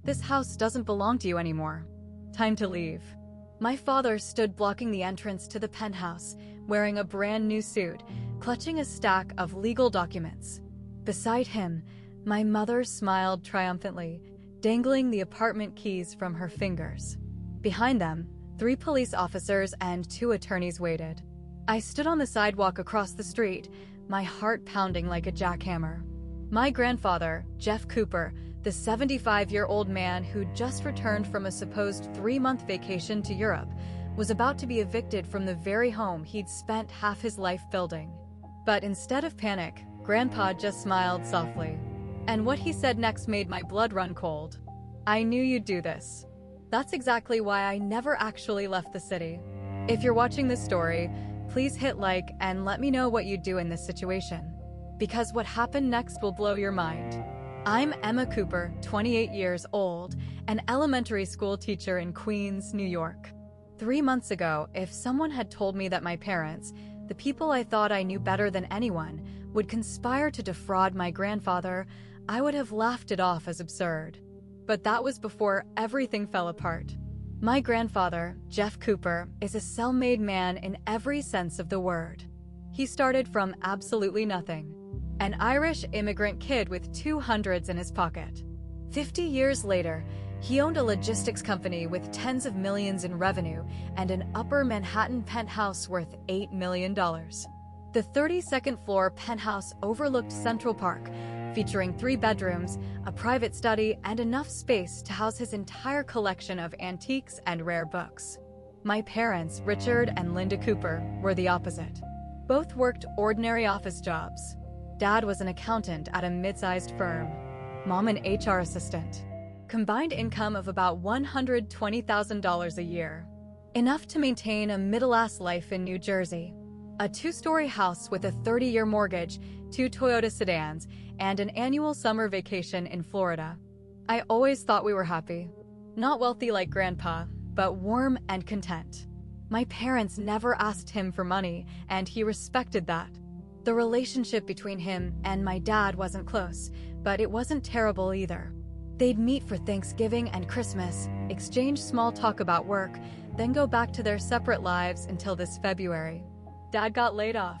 This house doesn't belong to you anymore. Time to leave." My father stood blocking the entrance to the penthouse, wearing a brand new suit, clutching a stack of legal documents. Beside him, my mother smiled triumphantly, dangling the apartment keys from her fingers. Behind them, 3 police officers and 2 attorneys waited. I stood on the sidewalk across the street, my heart pounding like a jackhammer. My grandfather, Jeff Cooper, the 75-year-old man who just returned from a supposed 3-month vacation to Europe, was about to be evicted from the very home he'd spent half his life building. But instead of panic, Grandpa just smiled softly. And what he said next made my blood run cold. "I knew you'd do this." That's exactly why I never actually left the city. If you're watching this story, please hit like and let me know what you'd do in this situation. Because what happened next will blow your mind. I'm Emma Cooper, 28 years old, an elementary school teacher in Queens, New York. 3 months ago, if someone had told me that my parents, the people I thought I knew better than anyone, would conspire to defraud my grandfather, I would have laughed it off as absurd. But that was before everything fell apart. My grandfather, Jeff Cooper, is a self-made man in every sense of the word. He started from absolutely nothing. An Irish immigrant kid with 200s in his pocket. 50 years later, he owned a logistics company with tens of millions in revenue and an upper Manhattan penthouse worth $8 million. The 32nd floor penthouse overlooked Central Park, featuring 3 bedrooms, a private study, and enough space to house his entire collection of antiques and rare books. My parents, Richard and Linda Cooper, were the opposite. Both worked ordinary office jobs. Dad was an accountant at a mid-sized firm. Mom an HR assistant. Combined income of about $120,000 a year. Enough to maintain a middle-class life in New Jersey. A 2-story house with a 30-year mortgage, 2 Toyota sedans, and an annual summer vacation in Florida. I always thought we were happy. Not wealthy like Grandpa, but warm and content. My parents never asked him for money, and he respected that. The relationship between him and my dad wasn't close, but it wasn't terrible either. They'd meet for Thanksgiving and Christmas, exchange small talk about work, then go back to their separate lives until this February. Dad got laid off.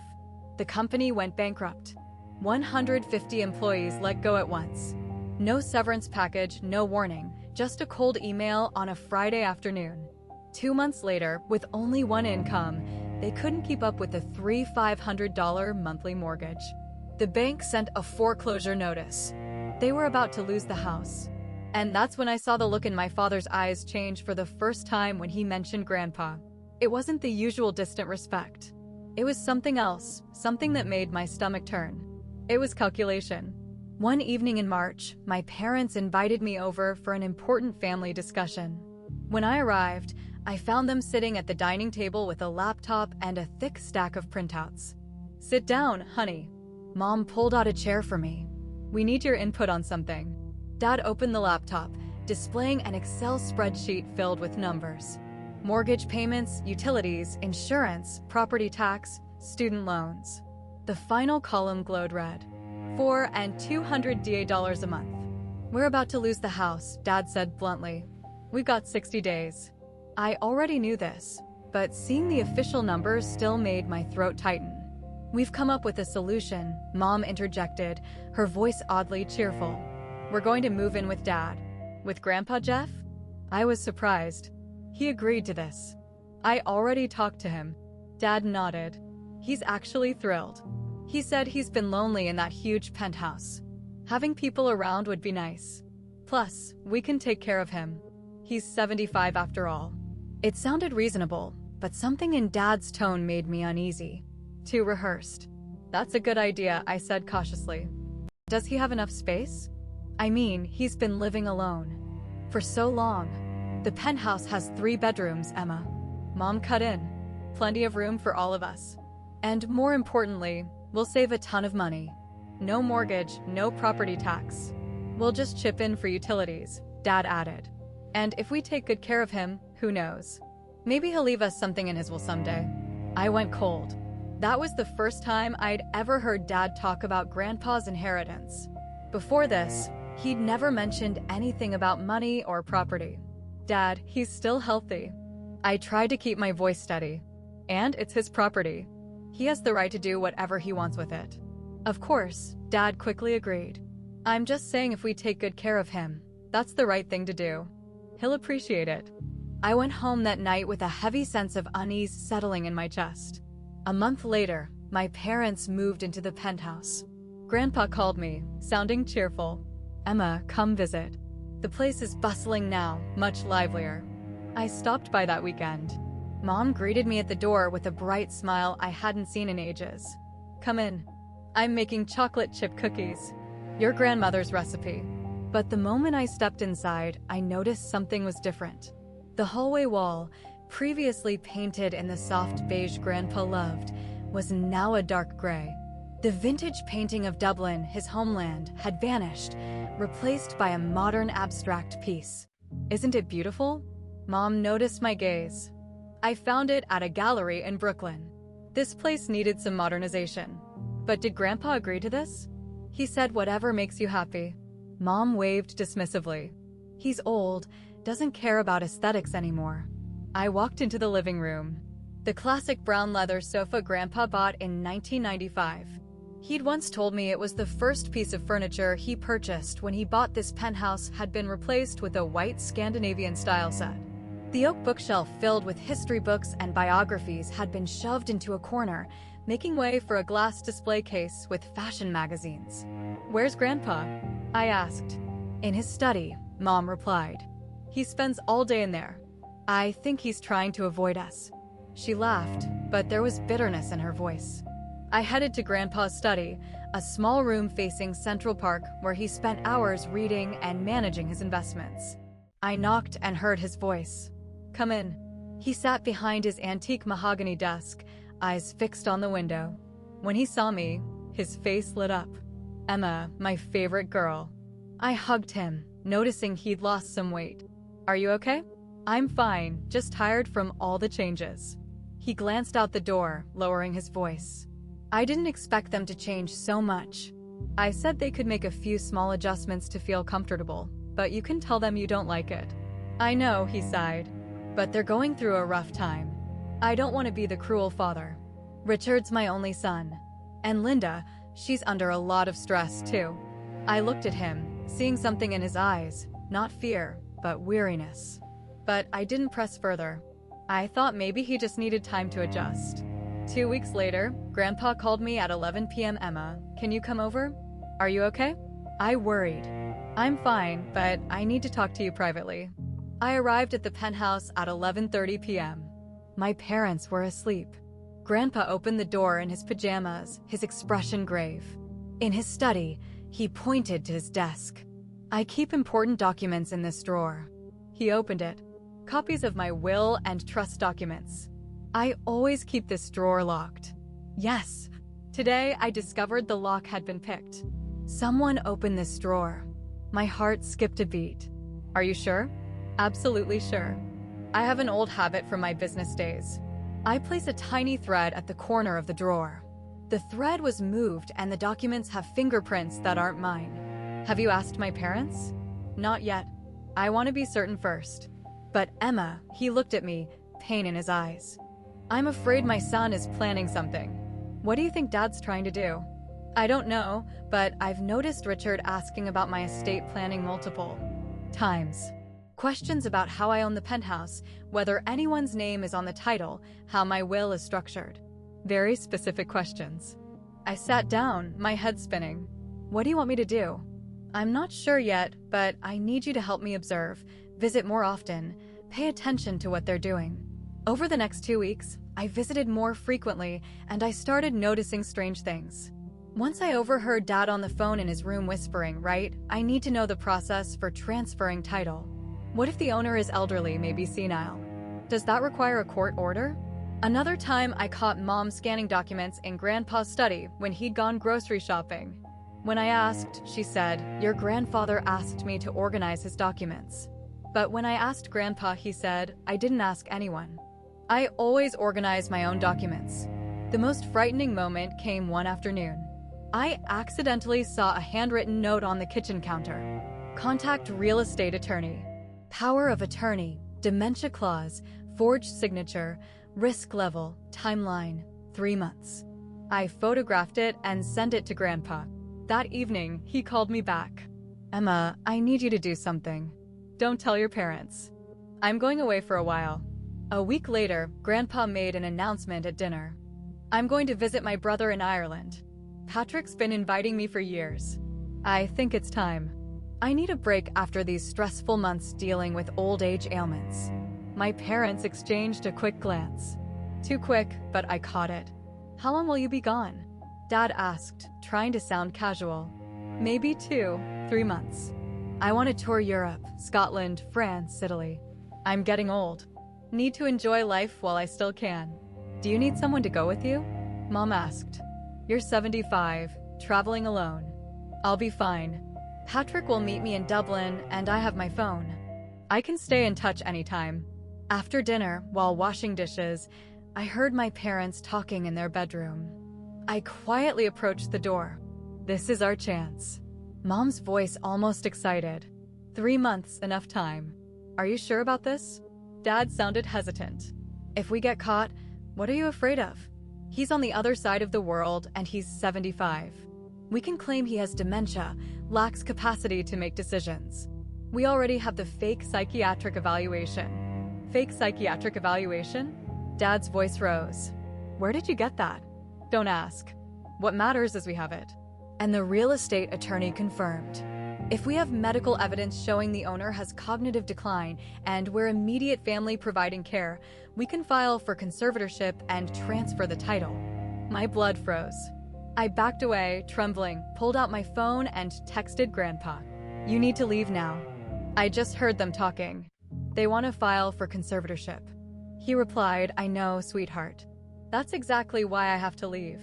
The company went bankrupt. 150 employees let go at once. No severance package, no warning, just a cold email on a Friday afternoon. 2 months later, with only one income, they couldn't keep up with the $3,500 monthly mortgage. The bank sent a foreclosure notice. They were about to lose the house. And that's when I saw the look in my father's eyes change for the first time when he mentioned Grandpa. It wasn't the usual distant respect. It was something else, something that made my stomach turn. It was calculation. One evening in March, my parents invited me over for an important family discussion. When I arrived, I found them sitting at the dining table with a laptop and a thick stack of printouts. "Sit down, honey." Mom pulled out a chair for me. "We need your input on something." Dad opened the laptop, displaying an Excel spreadsheet filled with numbers. Mortgage payments, utilities, insurance, property tax, student loans. The final column glowed red. $400 and $200 a month. "We're about to lose the house," Dad said bluntly. "We got 60 days. I already knew this, but seeing the official numbers still made my throat tighten. "We've come up with a solution," Mom interjected, her voice oddly cheerful. "We're going to move in with Dad." "With Grandpa Jeff?" I was surprised. He agreed to this. "I already talked to him." Dad nodded. "He's actually thrilled. He said he's been lonely in that huge penthouse. Having people around would be nice. Plus, we can take care of him. He's 75 after all." It sounded reasonable, but something in Dad's tone made me uneasy. Too rehearsed. "That's a good idea," I said cautiously. "Does he have enough space? I mean, he's been living alone for so long." "The penthouse has 3 bedrooms, Emma." Mom cut in. "Plenty of room for all of us. And more importantly, we'll save a ton of money. No mortgage, no property tax. We'll just chip in for utilities," Dad added. "And if we take good care of him, who knows? Maybe he'll leave us something in his will someday." I went cold. That was the first time I'd ever heard Dad talk about Grandpa's inheritance. Before this, He'd never mentioned anything about money or property. Dad, he's still healthy. I tried to keep my voice steady. And it's his property. He has the right to do whatever he wants with it. Of course, Dad quickly agreed. I'm just saying if we take good care of him, that's the right thing to do. He'll appreciate it. I went home that night with a heavy sense of unease settling in my chest. A month later, my parents moved into the penthouse. Grandpa called me, sounding cheerful. Emma, come visit. The place is bustling now, much livelier. I stopped by that weekend. Mom greeted me at the door with a bright smile I hadn't seen in ages. Come in. I'm making chocolate chip cookies. Your grandmother's recipe. But the moment I stepped inside, I noticed something was different. The hallway wall, previously painted in the soft beige Grandpa loved, was now a dark gray. The vintage painting of Dublin, his homeland, had vanished, replaced by a modern abstract piece. Isn't it beautiful? Mom noticed my gaze. I found it at a gallery in Brooklyn. This place needed some modernization. But did Grandpa agree to this? He said whatever makes you happy. Mom waved dismissively. He's old, doesn't care about aesthetics anymore. I walked into the living room. The classic brown leather sofa Grandpa bought in 1995. He'd once told me it was the first piece of furniture he purchased when he bought this penthouse had been replaced with a white Scandinavian style set. The oak bookshelf filled with history books and biographies had been shoved into a corner, making way for a glass display case with fashion magazines. Where's Grandpa? I asked. In his study, Mom replied. He spends all day in there. I think he's trying to avoid us. She laughed, but there was bitterness in her voice. I headed to Grandpa's study, a small room facing Central Park where he spent hours reading and managing his investments. I knocked and heard his voice. Come in. He sat behind his antique mahogany desk, eyes fixed on the window. When he saw me, his face lit up. Emma, my favorite girl. I hugged him, noticing he'd lost some weight. Are you okay? I'm fine, just tired from all the changes. He glanced out the door, lowering his voice. I didn't expect them to change so much. I said they could make a few small adjustments to feel comfortable, but you can tell them you don't like it. I know, he sighed, but they're going through a rough time. I don't want to be the cruel father. Richard's my only son. And Linda, she's under a lot of stress too. I looked at him, seeing something in his eyes, not fear, but weariness. But I didn't press further. I thought maybe he just needed time to adjust. 2 weeks later, Grandpa called me at 11 p.m. Emma, can you come over? Are you okay? I worried. I'm fine, but I need to talk to you privately. I arrived at the penthouse at 11:30 p.m. My parents were asleep. Grandpa opened the door in his pajamas, his expression grave. In his study, he pointed to his desk. I keep important documents in this drawer. He opened it. Copies of my will and trust documents. I always keep this drawer locked. Yes, today I discovered the lock had been picked. Someone opened this drawer. My heart skipped a beat. Are you sure? Absolutely sure. I have an old habit from my business days. I place a tiny thread at the corner of the drawer. The thread was moved and the documents have fingerprints that aren't mine. Have you asked my parents? Not yet. I want to be certain first. But Emma, he looked at me, pain in his eyes. I'm afraid my son is planning something. What do you think Dad's trying to do? I don't know, but I've noticed Richard asking about my estate planning multiple times. Questions about how I own the penthouse, whether anyone's name is on the title, how my will is structured. Very specific questions. I sat down, my head spinning. What do you want me to do? I'm not sure yet, but I need you to help me observe, visit more often, pay attention to what they're doing. Over the next 2 weeks, I visited more frequently, and I started noticing strange things. Once I overheard Dad on the phone in his room whispering, right, I need to know the process for transferring title. What if the owner is elderly, maybe senile? Does that require a court order? Another time, I caught Mom scanning documents in Grandpa's study when he'd gone grocery shopping. When I asked, she said, your grandfather asked me to organize his documents. But when I asked Grandpa, he said, I didn't ask anyone. I always organize my own documents. The most frightening moment came one afternoon. I accidentally saw a handwritten note on the kitchen counter. Contact real estate attorney. Power of attorney, dementia clause, forged signature, risk level, timeline, 3 months. I photographed it and sent it to Grandpa. That evening, he called me back. Emma, I need you to do something. Don't tell your parents. I'm going away for a while. A week later, Grandpa made an announcement at dinner. I'm going to visit my brother in Ireland. Patrick's been inviting me for years. I think it's time. I need a break after these stressful months dealing with old age ailments. My parents exchanged a quick glance. Too quick, but I caught it. How long will you be gone? Dad asked, trying to sound casual. Maybe 2-3 months. I want to tour Europe, Scotland, France, Italy. I'm getting old. Need to enjoy life while I still can. Do you need someone to go with you? Mom asked. You're 75, traveling alone. I'll be fine. Patrick will meet me in Dublin, and I have my phone. I can stay in touch anytime. After dinner, while washing dishes, I heard my parents talking in their bedroom. I quietly approached the door. This is our chance. Mom's voice almost excited. 3 months, enough time. Are you sure about this? Dad sounded hesitant. If we get caught, what are you afraid of? He's on the other side of the world and he's 75. We can claim he has dementia, lacks capacity to make decisions. We already have the fake psychiatric evaluation. Fake psychiatric evaluation? Dad's voice rose. Where did you get that? Don't ask. What matters is we have it. And the real estate attorney confirmed. If we have medical evidence showing the owner has cognitive decline and we're immediate family providing care, we can file for conservatorship and transfer the title. My blood froze. I backed away, trembling, pulled out my phone and texted Grandpa. You need to leave now. I just heard them talking. They want to file for conservatorship. He replied, I know, sweetheart. That's exactly why I have to leave.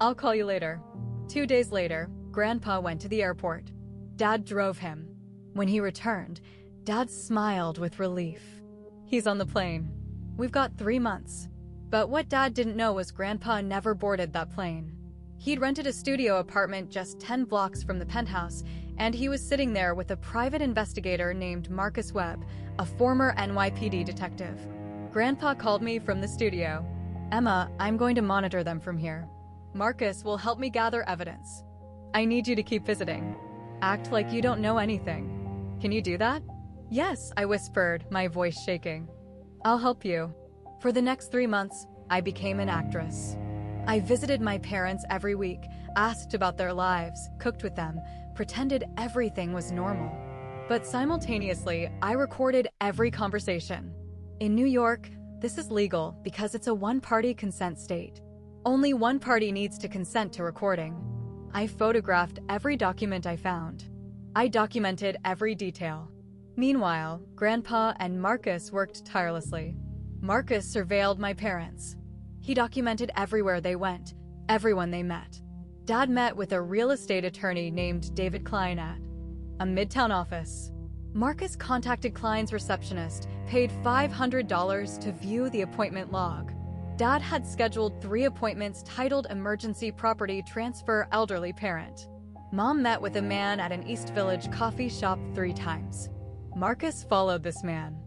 I'll call you later. 2 days later, Grandpa went to the airport. Dad drove him. When he returned, Dad smiled with relief. He's on the plane. We've got 3 months. But what Dad didn't know was Grandpa never boarded that plane. He'd rented a studio apartment just 10 blocks from the penthouse, and he was sitting there with a private investigator named Marcus Webb, a former NYPD detective. Grandpa called me from the studio. Emma, I'm going to monitor them from here. Marcus will help me gather evidence. I need you to keep visiting. Act like you don't know anything. Can you do that? Yes, I whispered, my voice shaking. I'll help you. For the next 3 months, I became an actress. I visited my parents every week, asked about their lives, cooked with them, pretended everything was normal. But simultaneously, I recorded every conversation. In New York, this is legal because it's a one-party consent state. Only one party needs to consent to recording. I photographed every document I found. I documented every detail. Meanwhile, Grandpa and Marcus worked tirelessly. Marcus surveilled my parents. He documented everywhere they went, everyone they met. Dad met with a real estate attorney named David Klein at a Midtown office. Marcus contacted Klein's receptionist, paid $500 to view the appointment log. Dad had scheduled 3 appointments titled Emergency Property Transfer Elderly Parent. Mom met with a man at an East Village coffee shop 3 times. Marcus followed this man.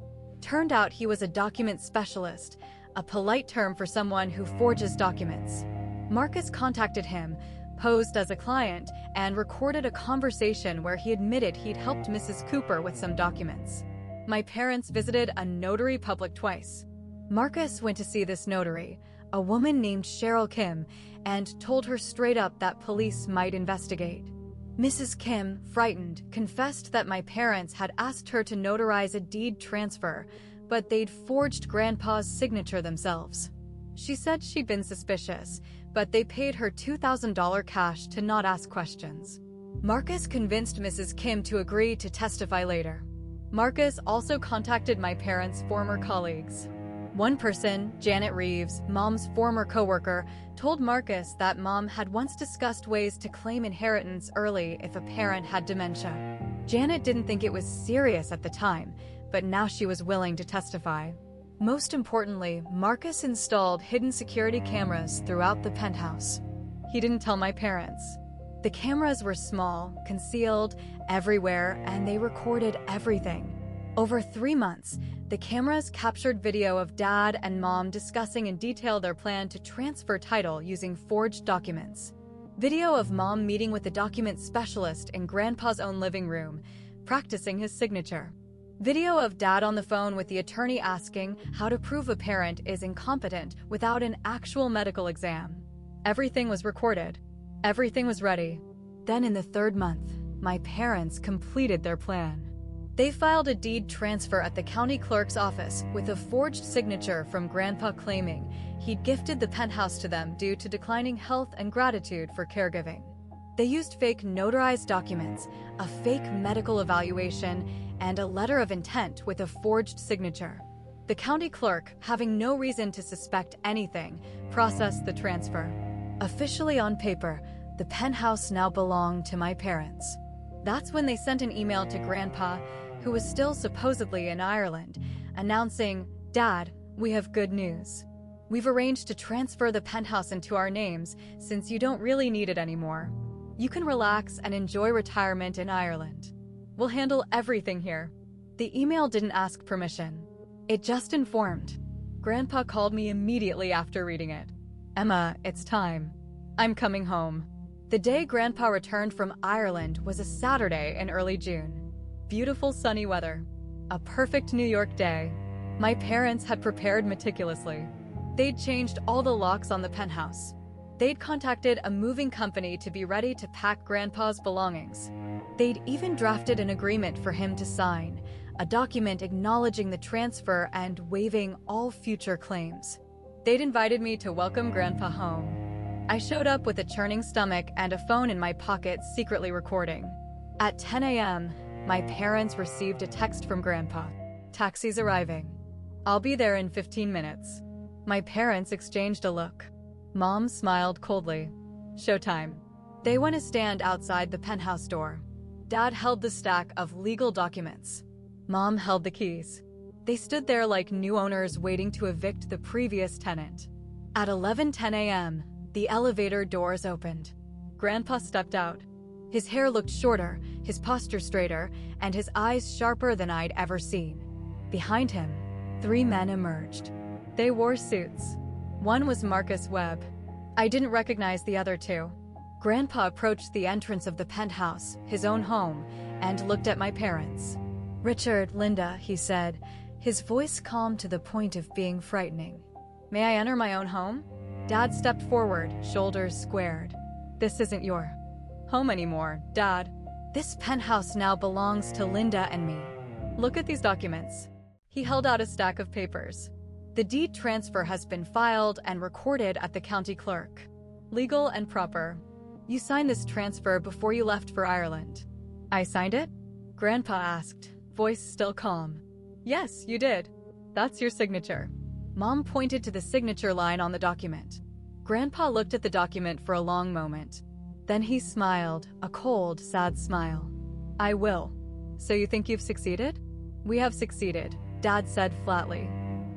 Turned out he was a document specialist, a polite term for someone who forges documents. Marcus contacted him, posed as a client, and recorded a conversation where he admitted he'd helped Mrs. Cooper with some documents. My parents visited a notary public twice. Marcus went to see this notary, a woman named Cheryl Kim, and told her straight up that police might investigate. Mrs. Kim, frightened, confessed that my parents had asked her to notarize a deed transfer, but they'd forged Grandpa's signature themselves. She said she'd been suspicious, but they paid her $2,000 cash to not ask questions. Marcus convinced Mrs. Kim to agree to testify later. Marcus also contacted my parents' former colleagues. One person, Janet Reeves, Mom's former coworker, told Marcus that Mom had once discussed ways to claim inheritance early if a parent had dementia. Janet didn't think it was serious at the time, but now she was willing to testify. Most importantly, Marcus installed hidden security cameras throughout the penthouse. He didn't tell my parents. The cameras were small, concealed, everywhere, and they recorded everything. Over 3 months, the cameras captured video of Dad and Mom discussing in detail their plan to transfer title using forged documents. Video of Mom meeting with the document specialist in Grandpa's own living room, practicing his signature. Video of Dad on the phone with the attorney asking how to prove a parent is incompetent without an actual medical exam. Everything was recorded. Everything was ready. Then in the 3rd month, my parents completed their plan. They filed a deed transfer at the county clerk's office with a forged signature from Grandpa claiming he'd gifted the penthouse to them due to declining health and gratitude for caregiving. They used fake notarized documents, a fake medical evaluation, and a letter of intent with a forged signature. The county clerk, having no reason to suspect anything, processed the transfer. Officially on paper, the penthouse now belonged to my parents. That's when they sent an email to Grandpa, who was still supposedly in Ireland, announcing, "Dad, we have good news. We've arranged to transfer the penthouse into our names since you don't really need it anymore. You can relax and enjoy retirement in Ireland. We'll handle everything here." The email didn't ask permission. It just informed. Grandpa called me immediately after reading it. "Emma, it's time. I'm coming home." The day Grandpa returned from Ireland was a Saturday in early June. Beautiful sunny weather. A perfect New York day. My parents had prepared meticulously. They'd changed all the locks on the penthouse. They'd contacted a moving company to be ready to pack Grandpa's belongings. They'd even drafted an agreement for him to sign, a document acknowledging the transfer and waiving all future claims. They'd invited me to welcome Grandpa home. I showed up with a churning stomach and a phone in my pocket secretly recording. At 10 a.m., my parents received a text from Grandpa. "Taxi's arriving. I'll be there in 15 minutes." My parents exchanged a look. Mom smiled coldly. "Showtime." They went to stand outside the penthouse door. Dad held the stack of legal documents. Mom held the keys. They stood there like new owners waiting to evict the previous tenant. At 11:10 a.m., the elevator doors opened. Grandpa stepped out. His hair looked shorter, his posture straighter, and his eyes sharper than I'd ever seen. Behind him, 3 men emerged. They wore suits. One was Marcus Webb. I didn't recognize the other 2. Grandpa approached the entrance of the penthouse, his own home, and looked at my parents. "Richard, Linda," he said, his voice calm to the point of being frightening. "May I enter my own home?" Dad stepped forward, shoulders squared. "This isn't your home anymore, Dad. This penthouse now belongs to Linda and me. Look at these documents." He held out a stack of papers. "The deed transfer has been filed and recorded at the county clerk. Legal and proper. You signed this transfer before you left for Ireland." "I signed it?" Grandpa asked, voice still calm. "Yes, you did. That's your signature." Mom pointed to the signature line on the document. Grandpa looked at the document for a long moment. Then he smiled, a cold, sad smile. "I will. So you think you've succeeded?" "We have succeeded," Dad said flatly.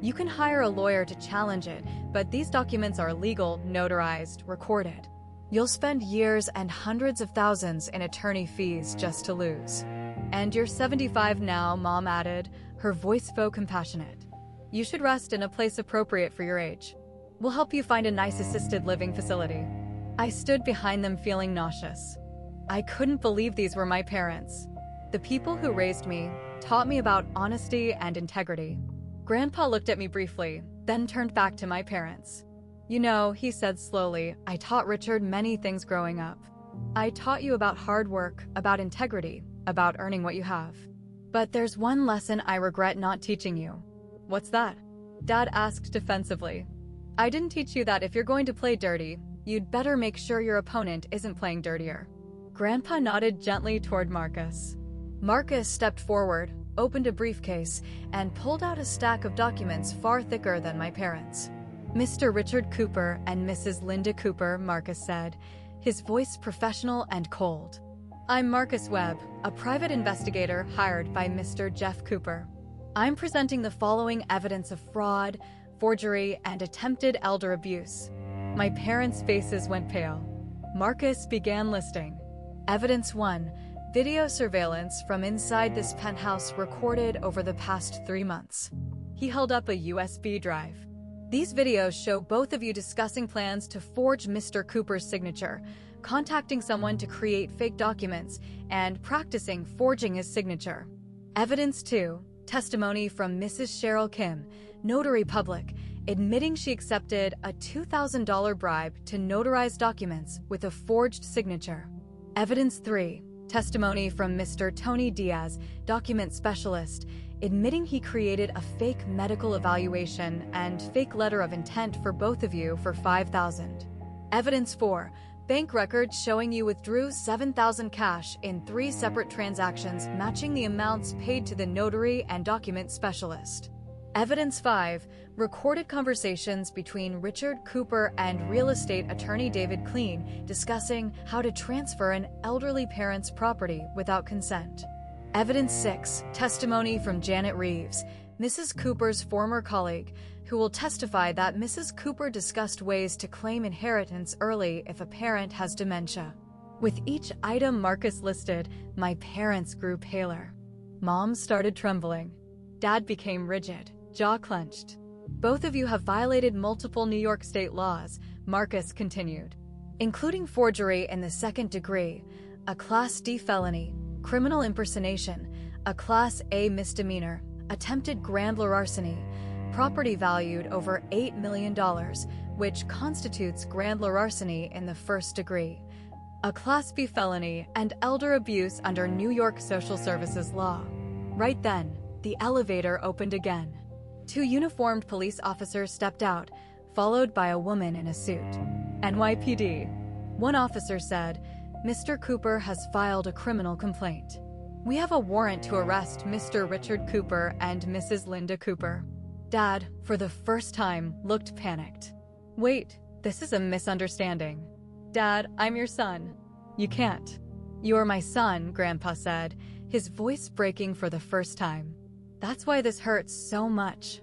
"You can hire a lawyer to challenge it, but these documents are legal, notarized, recorded. You'll spend years and hundreds of thousands in attorney fees just to lose. And you're 75 now," Mom added, her voice faux compassionate. "You should rest in a place appropriate for your age. We'll help you find a nice assisted living facility." I stood behind them feeling nauseous. I couldn't believe these were my parents. The people who raised me, taught me about honesty and integrity. Grandpa looked at me briefly, then turned back to my parents. "You know," he said slowly, "I taught Richard many things growing up. I taught you about hard work, about integrity, about earning what you have. But there's one lesson I regret not teaching you." "What's that?" Dad asked defensively. "I didn't teach you that if you're going to play dirty, you'd better make sure your opponent isn't playing dirtier." Grandpa nodded gently toward Marcus. Marcus stepped forward, opened a briefcase, and pulled out a stack of documents far thicker than my parents. "Mr. Richard Cooper and Mrs. Linda Cooper," Marcus said, his voice professional and cold. "I'm Marcus Webb, a private investigator hired by Mr. Jeff Cooper. I'm presenting the following evidence of fraud, forgery, and attempted elder abuse." My parents' faces went pale. Marcus began listing. Evidence 1. Video surveillance from inside this penthouse recorded over the past 3 months. He held up a USB drive. These videos show both of you discussing plans to forge Mr. Cooper's signature, contacting someone to create fake documents, and practicing forging his signature. Evidence 2. Testimony from Mrs. Cheryl Kim, notary public, admitting she accepted a $2,000 bribe to notarize documents with a forged signature. Evidence 3. Testimony from Mr. Tony Diaz, document specialist, admitting he created a fake medical evaluation and fake letter of intent for both of you for $5,000. Evidence 4. Bank records showing you withdrew $7,000 cash in 3 separate transactions matching the amounts paid to the notary and document specialist. Evidence 5. Recorded conversations between Richard Cooper and real estate attorney David Clean discussing how to transfer an elderly parent's property without consent. Evidence 6. Testimony from Janet Reeves, Mrs. Cooper's former colleague, who will testify that Mrs. Cooper discussed ways to claim inheritance early if a parent has dementia. With each item Marcus listed, my parents grew paler. Mom started trembling. Dad became rigid, jaw clenched. Both of you have violated multiple New York state laws, Marcus continued, including forgery in the 2nd degree, a Class D felony, criminal impersonation, a Class A misdemeanor, attempted grand larceny, property valued over $8 million, which constitutes grand larceny in the 1st degree, a Class B felony, and elder abuse under New York social services law. Right then, the elevator opened again. 2 uniformed police officers stepped out, followed by a woman in a suit. NYPD. One officer said, "Mr. Cooper has filed a criminal complaint. We have a warrant to arrest Mr. Richard Cooper and Mrs. Linda Cooper." Dad, for the first time, looked panicked. "Wait, this is a misunderstanding. Dad, I'm your son." "You can't." "You're my son," Grandpa said, his voice breaking for the first time. "That's why this hurts so much.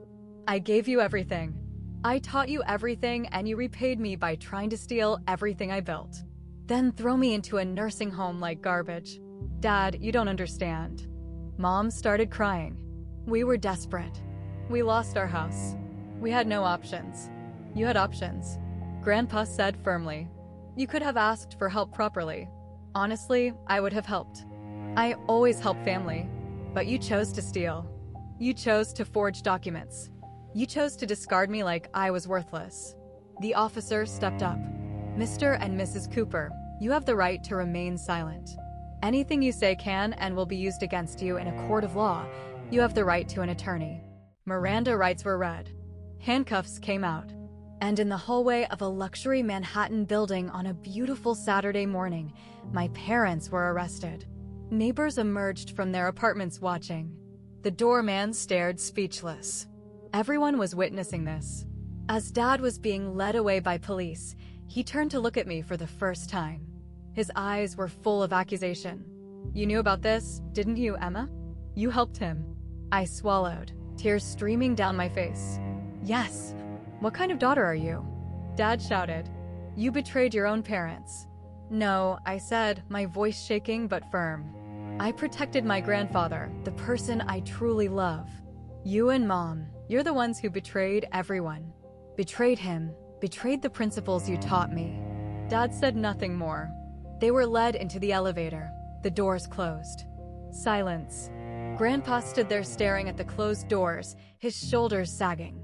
I gave you everything. I taught you everything and you repaid me by trying to steal everything I built. Then throw me into a nursing home like garbage. Dad, you don't understand." Mom started crying. "We were desperate. We lost our house. We had no options. You had options," Grandpa said firmly. "You could have asked for help properly. Honestly, I would have helped. I always help family. But you chose to steal. You chose to forge documents. You chose to discard me like I was worthless." The officer stepped up. "Mr. and Mrs. Cooper, you have the right to remain silent. Anything you say can and will be used against you in a court of law. You have the right to an attorney." Miranda rights were read. Handcuffs came out. And in the hallway of a luxury Manhattan building on a beautiful Saturday morning, my parents were arrested. Neighbors emerged from their apartments watching. The doorman stared speechless. Everyone was witnessing this. As Dad was being led away by police, he turned to look at me for the first time. His eyes were full of accusation. "You knew about this, didn't you, Emma? You helped him." I swallowed, tears streaming down my face. "Yes. What kind of daughter are you?" Dad shouted. "You betrayed your own parents." "No," I said, my voice shaking but firm. "I protected my grandfather, the person I truly love. You and Mom, you're the ones who betrayed everyone. Betrayed him, betrayed the principles you taught me." Dad said nothing more. They were led into the elevator. The doors closed. Silence. Grandpa stood there staring at the closed doors, his shoulders sagging.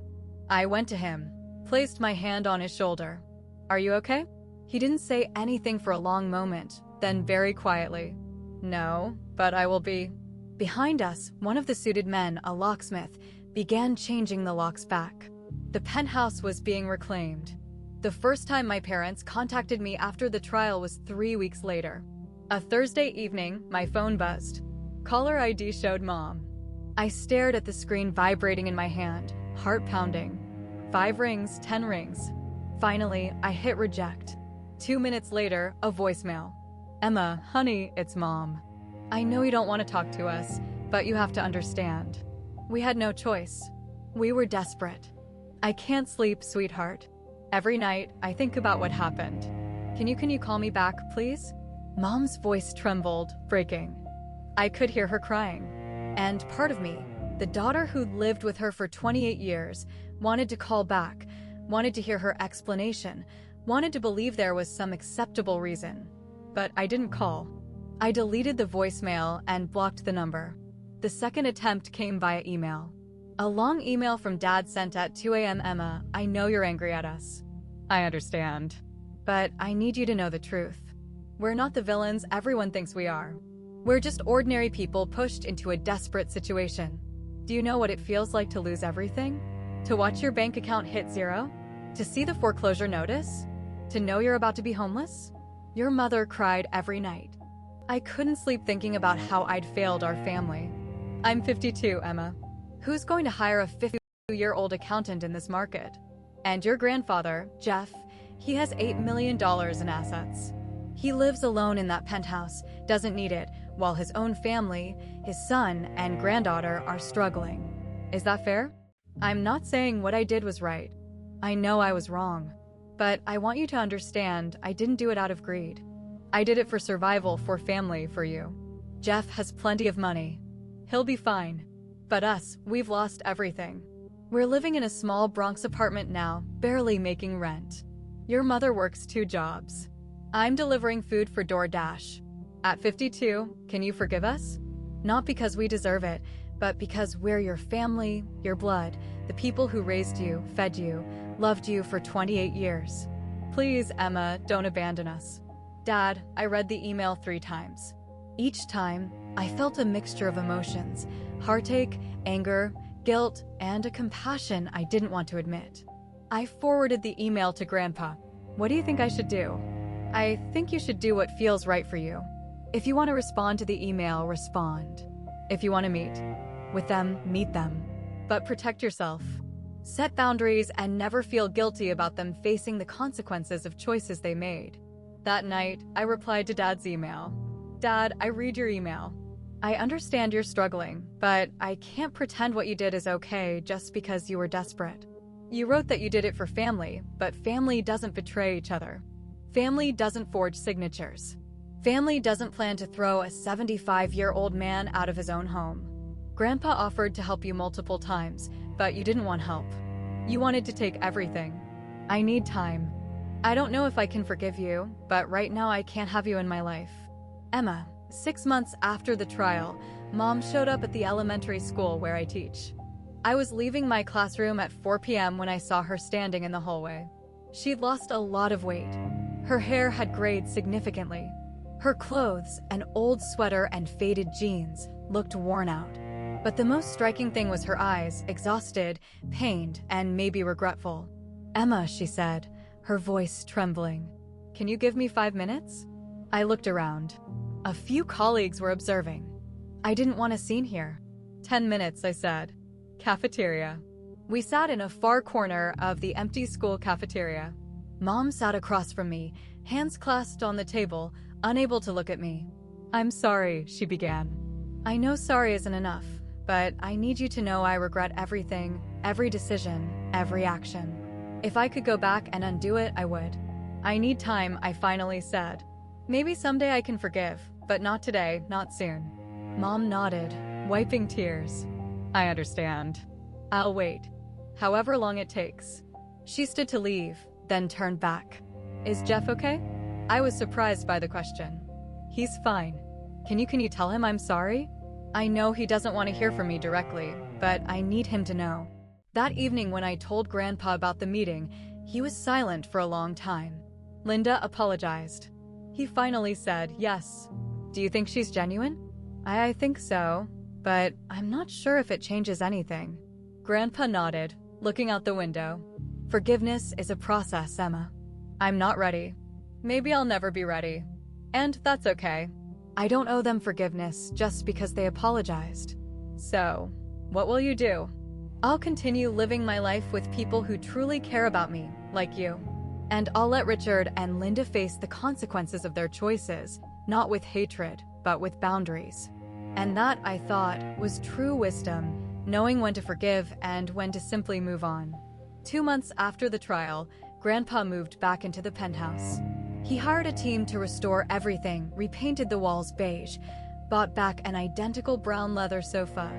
I went to him, placed my hand on his shoulder. "Are you okay?" He didn't say anything for a long moment, then very quietly, "No, but I will be." Behind us, one of the suited men, a locksmith, began changing the locks back. The penthouse was being reclaimed. The first time my parents contacted me after the trial was 3 weeks later. A Thursday evening, my phone buzzed. Caller ID showed Mom. I stared at the screen vibrating in my hand, heart pounding. 5 rings, 10 rings. Finally, I hit reject. 2 minutes later, a voicemail. "Emma, honey, it's Mom. I know you don't want to talk to us, but you have to understand. We had no choice. We were desperate. I can't sleep, sweetheart. Every night, I think about what happened. Can you call me back, please? Mom's voice trembled, breaking. I could hear her crying. And part of me, the daughter who'd lived with her for 28 years, wanted to call back, wanted to hear her explanation, wanted to believe there was some acceptable reason. But I didn't call. I deleted the voicemail and blocked the number. The second attempt came via email. A long email from Dad sent at 2 a.m. Emma, I know you're angry at us. I understand. But I need you to know the truth. We're not the villains everyone thinks we are. We're just ordinary people pushed into a desperate situation. Do you know what it feels like to lose everything? To watch your bank account hit zero? To see the foreclosure notice? To know you're about to be homeless? Your mother cried every night. I couldn't sleep thinking about how I'd failed our family. I'm 52, Emma. Who's going to hire a 50-year-old accountant in this market? And your grandfather, Jeff, he has $8 million in assets. He lives alone in that penthouse, doesn't need it, while his own family, his son and granddaughter are struggling. Is that fair? I'm not saying what I did was right. I know I was wrong. But I want you to understand I didn't do it out of greed. I did it for survival, for family, for you. Jeff has plenty of money. He'll be fine. But us, we've lost everything. We're living in a small Bronx apartment now, barely making rent. Your mother works 2 jobs. I'm delivering food for DoorDash. At 52, can you forgive us? Not because we deserve it, but because we're your family, your blood, the people who raised you, fed you, loved you for 28 years. Please, Emma, don't abandon us. Dad, I read the email 3 times. Each time, I felt a mixture of emotions, heartache, anger, guilt, and a compassion I didn't want to admit. I forwarded the email to Grandpa. What do you think I should do? I think you should do what feels right for you. If you want to respond to the email, respond. If you want to meet with them, meet them. But protect yourself. Set boundaries and never feel guilty about them facing the consequences of choices they made. That night, I replied to Dad's email. Dad, I read your email. I understand you're struggling, but I can't pretend what you did is okay just because you were desperate. You wrote that you did it for family, but family doesn't betray each other. Family doesn't forge signatures. Family doesn't plan to throw a 75-year-old man out of his own home. Grandpa offered to help you multiple times, but you didn't want help. You wanted to take everything. I need time. I don't know if I can forgive you, but right now I can't have you in my life. Emma, 6 months after the trial, Mom showed up at the elementary school where I teach. I was leaving my classroom at 4 p.m. when I saw her standing in the hallway. She'd lost a lot of weight. Her hair had grayed significantly. Her clothes, an old sweater and faded jeans, looked worn out. But the most striking thing was her eyes, exhausted, pained, and maybe regretful. Emma, she said, her voice trembling. Can you give me 5 minutes? I looked around. A few colleagues were observing. I didn't want a scene here. 10 minutes, I said. Cafeteria. We sat in a far corner of the empty school cafeteria. Mom sat across from me, hands clasped on the table, unable to look at me. I'm sorry, she began. I know sorry isn't enough, but I need you to know I regret everything, every decision, every action. If I could go back and undo it, I would. I need time, I finally said. Maybe someday I can forgive, but not today, not soon. Mom nodded, wiping tears. I understand. I'll wait. However long it takes. She stood to leave, then turned back. Is Jeff okay? I was surprised by the question. He's fine. Can you tell him I'm sorry? I know he doesn't want to hear from me directly, but I need him to know. That evening when I told Grandpa about the meeting, he was silent for a long time. Linda apologized. He finally said, yes. Do you think she's genuine? I think so, but I'm not sure if it changes anything. Grandpa nodded, looking out the window. Forgiveness is a process, Emma. I'm not ready. Maybe I'll never be ready. And that's okay. I don't owe them forgiveness just because they apologized. So, what will you do? I'll continue living my life with people who truly care about me, like you. And I'll let Richard and Linda face the consequences of their choices, not with hatred, but with boundaries. And that, I thought, was true wisdom, knowing when to forgive and when to simply move on. 2 months after the trial, Grandpa moved back into the penthouse. He hired a team to restore everything, repainted the walls beige, bought back an identical brown leather sofa,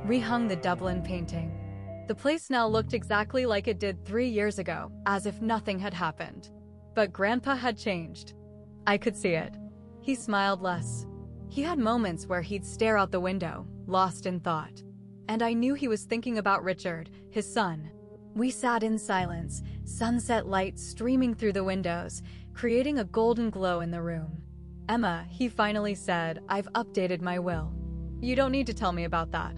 rehung the Dublin painting. The place now looked exactly like it did 3 years ago, as if nothing had happened. But Grandpa had changed. I could see it. He smiled less. He had moments where he'd stare out the window, lost in thought. And I knew he was thinking about Richard, his son. We sat in silence, sunset light streaming through the windows, creating a golden glow in the room. "Emma," he finally said, "I've updated my will." "You don't need to tell me about that."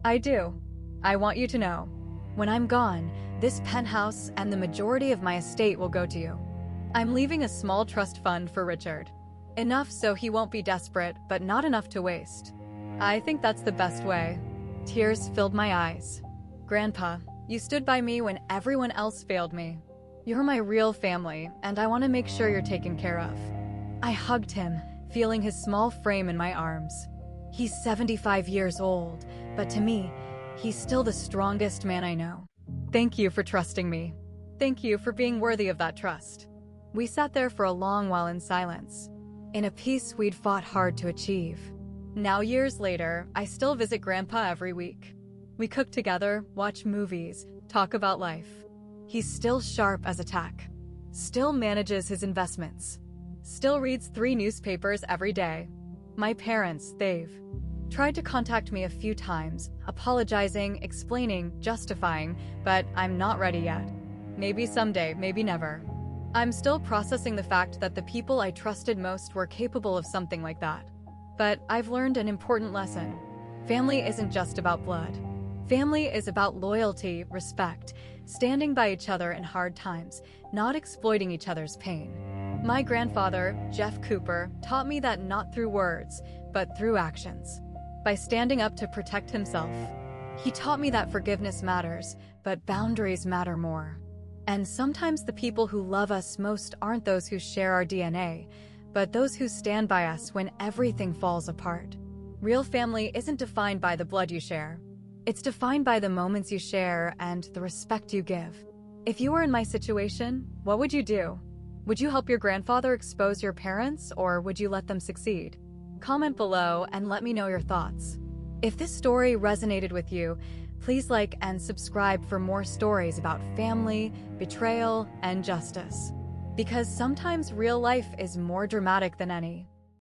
"I do. I want you to know. When I'm gone, this penthouse and the majority of my estate will go to you. I'm leaving a small trust fund for Richard. Enough so he won't be desperate, but not enough to waste. I think that's the best way." Tears filled my eyes. "Grandpa, you stood by me when everyone else failed me. You're my real family, and I want to make sure you're taken care of." I hugged him, feeling his small frame in my arms. He's 75 years old, but to me, he's still the strongest man I know. "Thank you for trusting me. Thank you for being worthy of that trust." We sat there for a long while in silence, in a peace we'd fought hard to achieve. Now, years later, I still visit Grandpa every week. We cook together, watch movies, talk about life. He's still sharp as a tack, still manages his investments, still reads 3 newspapers every day. My parents, they've tried to contact me a few times, apologizing, explaining, justifying, but I'm not ready yet. Maybe someday, maybe never. I'm still processing the fact that the people I trusted most were capable of something like that. But I've learned an important lesson. Family isn't just about blood. Family is about loyalty, respect, standing by each other in hard times, not exploiting each other's pain. My grandfather, Jeff Cooper, taught me that not through words, but through actions. By standing up to protect himself. He taught me that forgiveness matters, but boundaries matter more. And sometimes the people who love us most aren't those who share our DNA, but those who stand by us when everything falls apart. Real family isn't defined by the blood you share. It's defined by the moments you share and the respect you give. If you were in my situation, what would you do? Would you help your grandfather expose your parents, or would you let them succeed? Comment below and let me know your thoughts. If this story resonated with you, please like and subscribe for more stories about family, betrayal, and justice. Because sometimes real life is more dramatic than any.